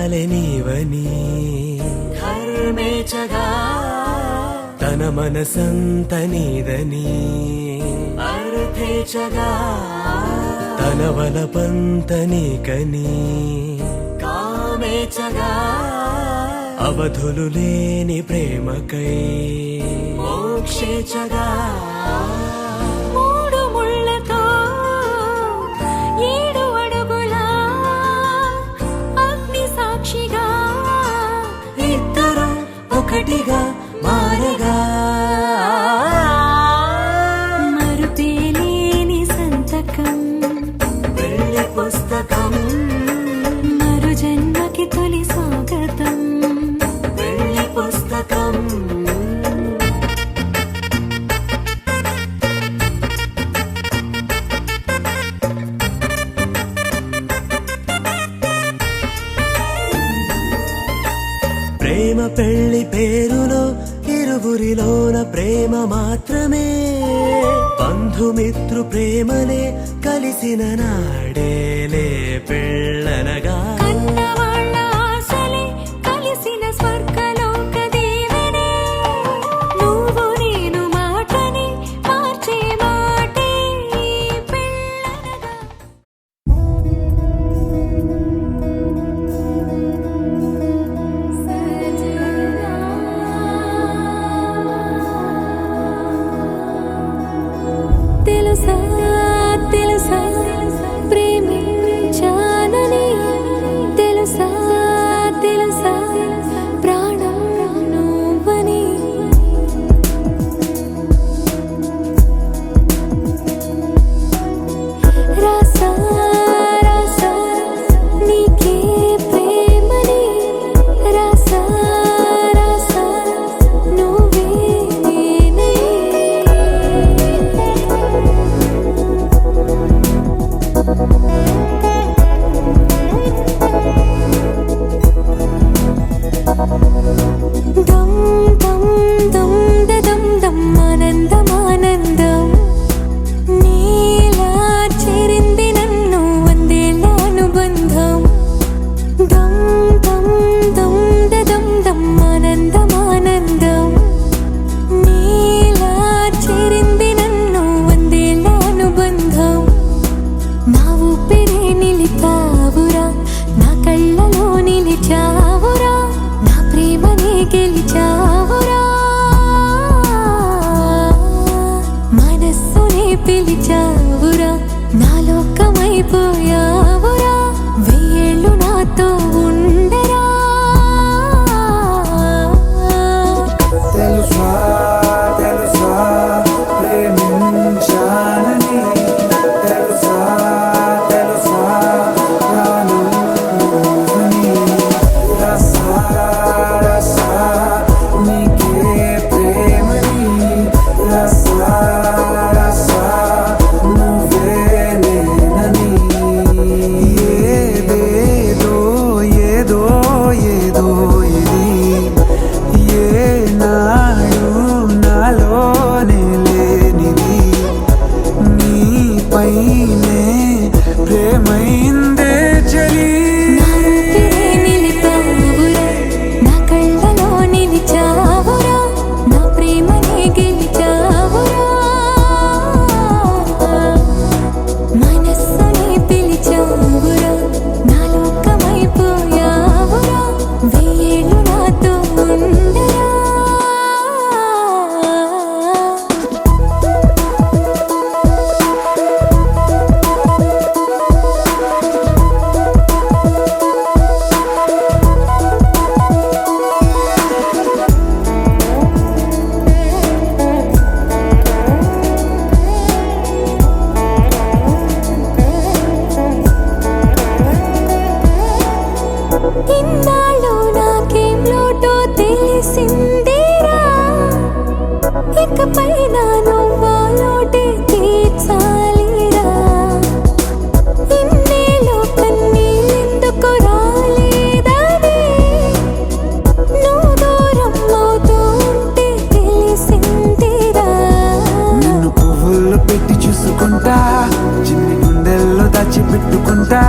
నమ్మాలి నీవని ధర్మేచగా తన మనసంత నీదని అర్థేచగా తన వలపంత నీకని కామేచగా అవధులు లేని ప్రేమకై మోక్షేచగా మూడు ముళ్ళతో 7 అడుగుల అగ్ని సాక్షిగా ఇద్దరు ఒకటిగా మారగా మరుపేలేని సంతకం వెళ్ళి పుస్తకం మరు జన్మకి తొలి స్వాగతం వెళ్ళి పుస్తకం ప్రేమ పెళ్లి పేరులో ఇరువురిలోన ప్రేమ మాత్రమే బంధుమిత్రు ప్రేమలే కలిసిన నాడేలే పెళ్ళనగా కన్నవాళ్ళ ఆశలే కలిసిన స్వర్గలోక దీవెనే నువ్వు నేను మాటని మార్చే మాటే పెళ్ళనగా తెలుసా తెలుసా ప్రేమించానని తెలుసా తెలుసా ప్రాణం నువ్వని రాసా రాసా నీకే ప్రేమని రాసా రాసా నువ్వే నేనై దం దం దం దం దం ఆనందం ఆనందం నీలా చేరింది నన్ను వందేళ్ళ అనుబంధం దం దం దం దం దం ఆనందం ఆనందం నీలా చేరింది నన్ను వందేళ్ళ అనుబంధం నా ఊపిరే నిలిపావురా నా కళ్ళలో నిలిచావురా నా ప్రేమనే గెలిచావురా మనస్సునే పిలిచావురా నా లోకమైపోయావురా 1000 ఏళ్ళు నాతో ఉండరా తెలుసా తెలుసా ప్రేమించానని తెలుసా తెలుసా ప్రాణం నువ్వని రసా రసా నీకే ప్రేమని రసా రసా నువ్వే నేనని ఏదేదో ఏదో ఏదో ఇది ఏనాడు నాలోనే లేనిది నీపైనే ప్రేమైందే చలి నా ఊపిరే నిలిపావురా నా కళ్ళలో నిలిచావురా నా ప్రేమనే గెలిచావురా మనస్సునే పిలిచావురా నా లోకమైపోయావురా 1000 ఏళ్ళు నాతో ఉండరా ఇన్నాళ్ళు నాకేం లోటో తెలిసిందేరా ఇకపై నా నువ్వా లోటే తీర్చాలిరా ఇన్నేళ్ళు కన్నీళ్ళెందుకు రాలేదని నువ్వు దూరం అవుతూ ఉంటే తెలిసిందిరా నిన్ను పువ్వుల్లో పెట్టి చూసుకుంటా చిన్ని గుండెల్లో దాచిపెట్టుకుంటా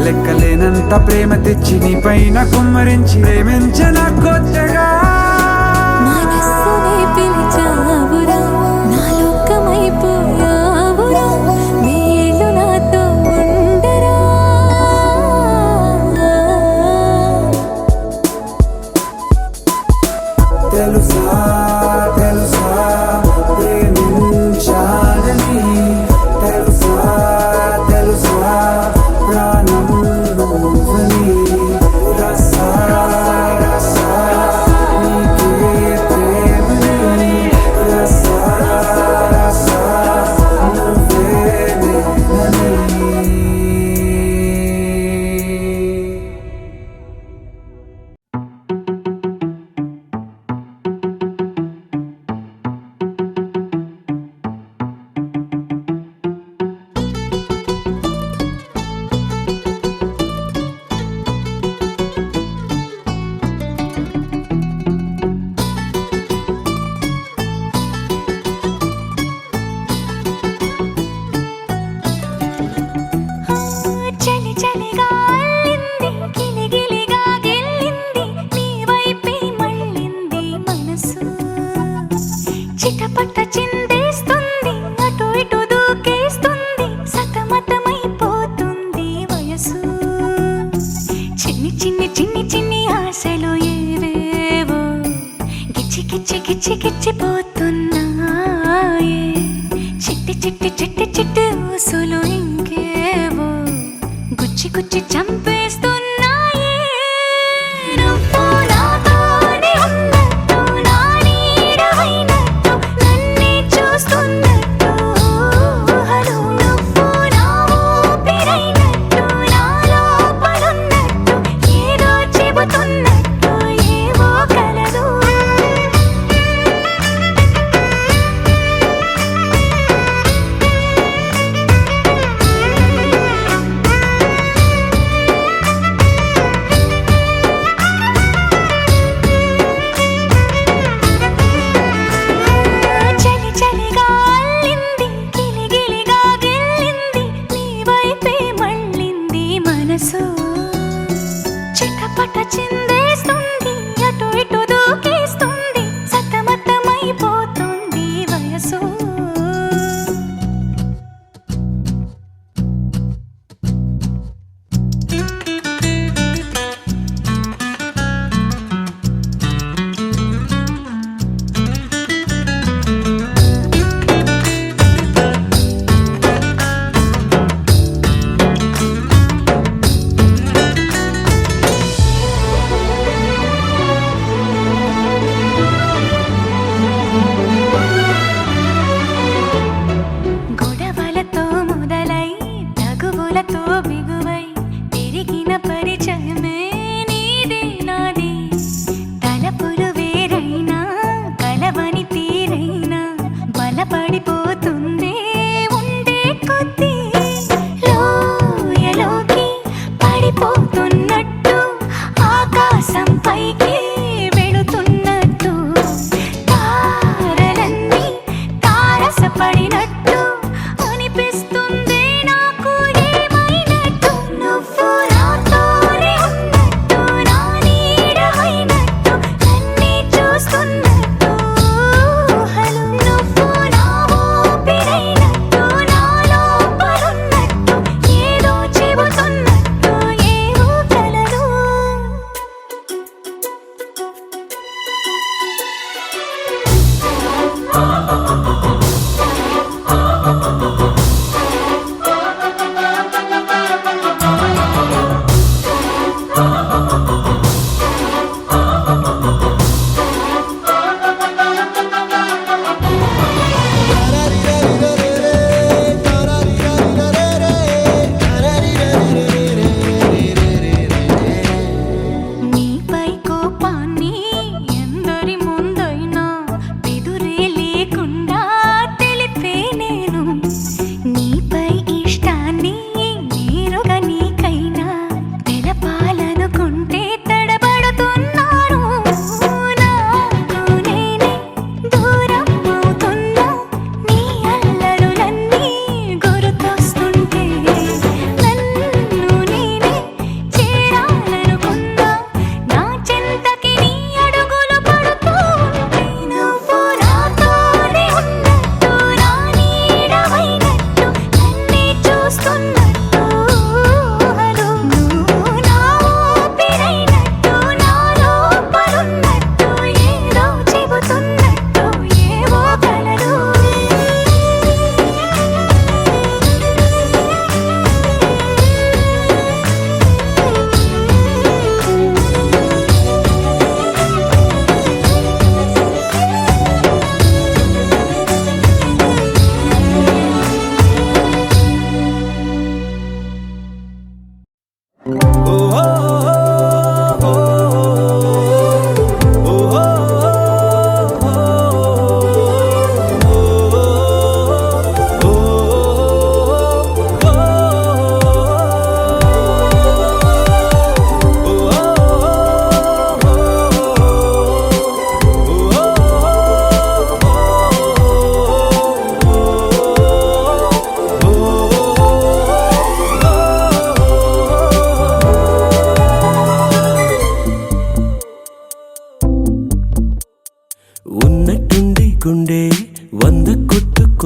లెక్కలేనంత కొత్త ప్రేమ తెచ్చి నీ పైన కుమ్మరించి ప్రేమించిన కొత్తగా మనస్సునే పిలిచావురా నా లోకమైపోయావురా మేలు నాతో ఉండరా తెలుసా తెలుసా ప్రేమించాలని తెలుసా తెలుసా ప్రాణం నువ్వని రసా రసా నీకే ప్రేమని రసా రసా నువ్వే నేనని చలి చలిగా అల్లింది గిలిగిలిగా గెల్లింది నీ వైపే మళ్ళింది మనసు చిటపట చిందేస్తుంది అటు ఇటు దూకేస్తుంది సతమతమైపోతుంది వయసు చిన్ని చిన్ని చిన్ని చిన్ని ఆశలు ఏవేవో గిచ్చి గిచ్చి గిచ్చి గిచ్చిపోతున్నాయే చిట్టి చిట్టి చిట్టి చిట్టి ఊసులు ఇంకేవో గుచ్చి గుచ్చి చంపేస్తున్నాయే నువ్వు నాతోనే ఉన్నట్టు నా నీడవైనట్టు నన్నే చూస్తున్నట్టు ఊహలు నువ్వు నా ఊపిరైనట్టు నా లోపలున్నట్టు ఏదో చెబుతున్నట్టు ఏవో కలదు చలి చలిగా అల్లింది గిలిగిలిగా గెల్లింది నీ వైపే మళ్ళింది మనసు చిటపట చిందేస్తుంది అటు ఇటు దూకేస్తుంది సతమతమైపోతుంది వయసు గొడవలతో మొదలై తగువులతో బిగువై పెరిగిన పరిచయమే నీది నాది తలపులు వేరైనా కలవని తీరైనా బలపడిపోతుంది ఉండే కొద్దీ లోయలోకి పడిపోతున్నట్టు ఆకాశం పైకి వెళుతున్నట్టు తారలన్నీ తారసపడినట్టు అనిపిస్తుంది నాకు ఏమైనట్టు నువ్వు నాతోనే ఉన్నట్టు నా నీడవైనట్టు నన్నే చూస్తున్నట్టు ఊహలు నువ్వు నా ఊపిరైనట్టు నా లోపలున్నట్టు ఏదో చెబుతున్నట్టు ఏవో కలదు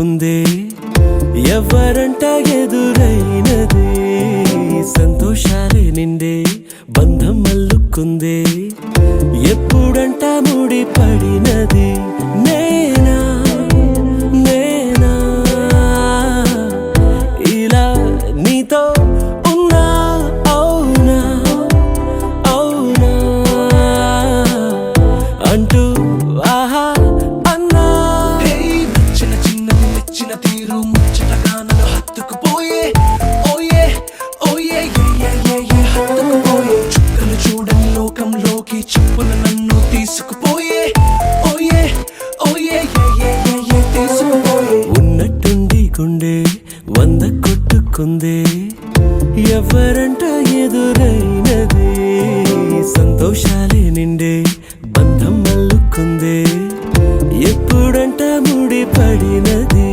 అల్లుకుందే ఎవరంట ఎదురైనదే సంతోషాలే నిండే బంధం అల్లుకుందే ఎప్పుడంట ముడి పడినది నేనా నేనా ఇలా నీతో ఉన్నా అవునా అవునా అంటూ ఆహా అన్నా నచ్చిన చిన్నది నచ్చిన తీరు ముచ్చటగా నన్ను హత్తుకుపోయే ఓయే ఓయే హత్తుకుపోయే చుక్కలు చూడని లోకంలోకి చెప్పున నన్ను తీసుకుపోయే ఓయే ఓయే తీసుకుపోయే ఉన్నట్టుండి గుండె 100 కొట్టుకుందే ఎవరంట ఎదురైనదే సంతోషాలే నిండే బంధం అల్లుకుందే ఎప్పుడంట ముడి పడినది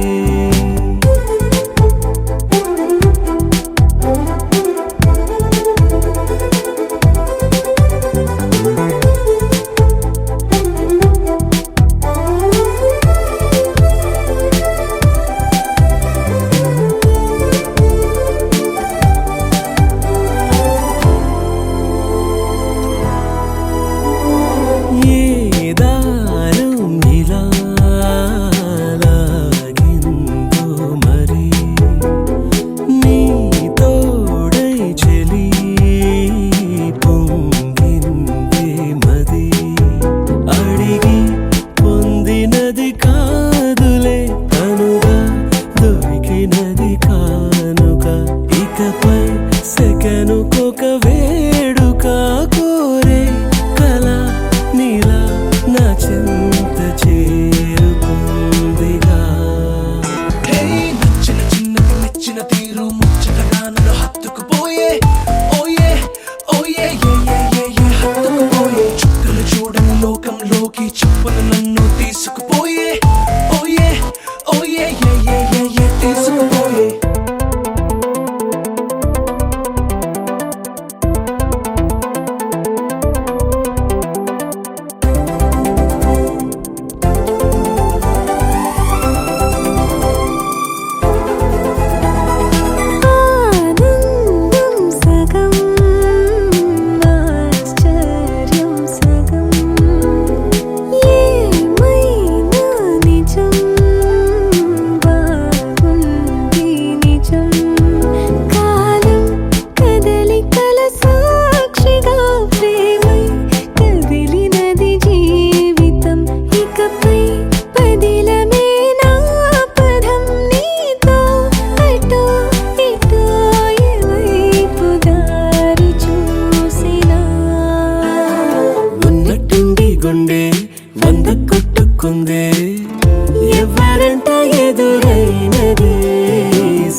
ఏ దారం ఇలా లాగిందో మరి నీ తోడై చెలి పొంగిందే మది అడిగి పొందినది కాదులే తనుగా దొరికినది కానుక ఇకపై సెకనుకొక వేడుక కోరే కళ నీలా నా చింత చేరుకుందిగా నచ్చిన చిన్నది నచ్చిన తీరు ముచ్చటగా నన్ను హత్తుకుపోయే ఓయే ఓయే హత్తుకుపోయే చుక్కలు చూడని లోకంలోకి చెప్పున నన్ను తీసుకుపోయే ఓయే ఓయే తీసుకుపోయే ఆనందం సగం ఆశ్చర్యం సగం ఏమైనా నిజం బాగుంది నిజం కాలం కదలికల సాక్షిగా ప్రేమై కదిలినది జీవితం ఇకపై పదిలమే నా పదం నీతో అటో ఇటో ఎవైపు దారి చూసినా ఉన్నట్టుండి గుండె 100 కొట్టుకుందే ఎవరంట ఎదురైనదే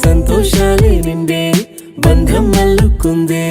సంతోషాలే నిండే బంధం అల్లుకుందే